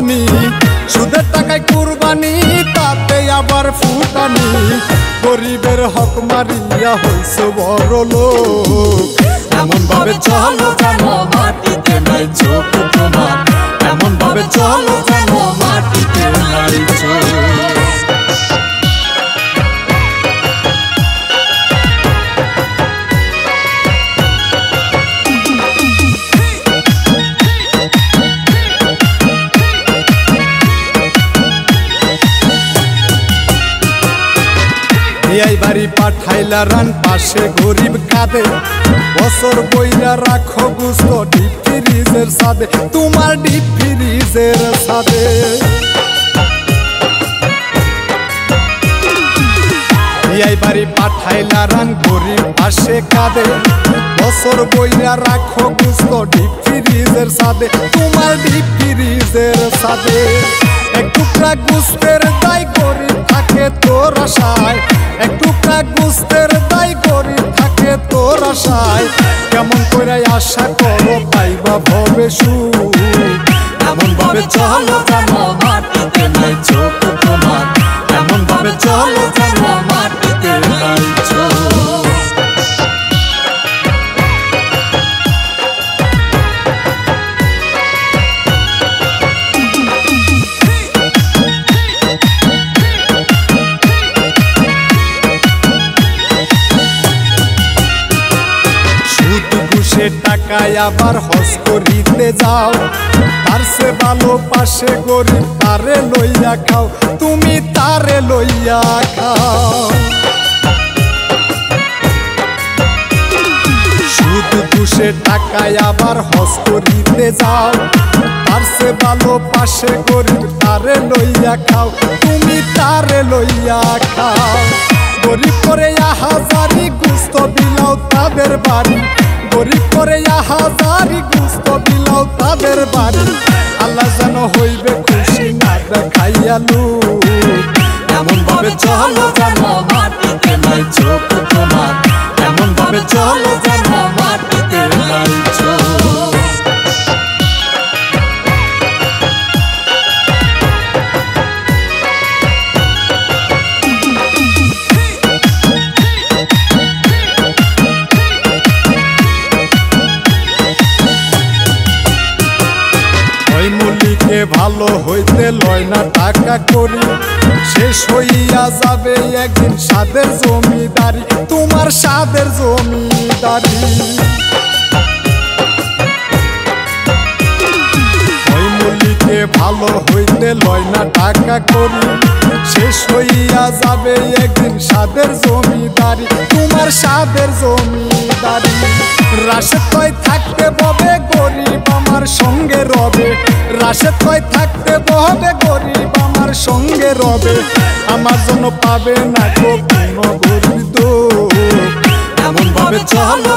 জানি সুদের টাকায় কুরবানি তাতে আবার ফুটানি গরিবের হক মারিয়া হইছে বড় লোক এমন ভাবে চলো জানো মাটিতে নাই চোখ তোমার এমন ভাবে চলো জানো মাটিতে নাই চোখ এই বাড়ি পাঠাইলা রান পাশে গরিব কাঁদে বছর বইরা রাখো গুস্ত ডিপ ফ্রিজের সাদে তোমার ডিপ ফ্রিজের সাদে এই বাড়ি পাঠাইলা রান গরিব পাশে কাঁদে বছর বইরা রাখো গুস্ত ডিপ ফ্রিজের সাদে তোমার ডিপ ফ্রিজের সাদে এক টুকরা গুস্তের দায় গরিব থাকে তোর আশায় এক টুকরা গুস্তের দায় গরিব থাকে তোর আশায় কেমন করে আশা করো পাইবা ভবে সুখ এমন ভাবে চলো জানো মাটিতে নাই চোখ তোমার এমন ভাবে চলো জানো মাটিতে নাই চোখ টাকায় আবার হজ করিতে যাও তার সে ভালো পাশে গরিব তারে লইয়া খাও তুমি তারে লইয়া খাও শুধু ঘুষে টাকায় আবার হজ করিতে যাও তার সে ভালো পাশে গরিব তারে লইয়া খাও তুমি তারে লইয়া খাও গরিব করে হাজারি গুস্ত বিলাও তাদের বাড়ি গরিব করে হাজারি গুস্ত বিলাও তাদের বাড়ি আল্লাহ যেন হইবে খুশি না দেখাইয়া লুক এমন ভাবে চলো জানো মাটিতে নাই চোখ তোমার এমন ভাবে চলো জানো মাটিতে নাই চোখ ভালো হইতে লয় না টাকা করি শেষ হইয়া যাবে একদিন সাদের জমিদারি তোমার সাদের জমিদারি ওই মল্লিকে ভালো হইতে লয় না টাকা করি শেষ হইয়া যাবে একদিন সাদের জমিদারি তোমার সাদের জমিদারি রাশেদ কয় থাকতে ববে গরিব আমার সঙ্গে রবে রাশেদ কয় থাকতে ববে গরিব আমার সঙ্গে রবে আমার জন্য পাবে না কোনো গরিব এমন ভাবে চলো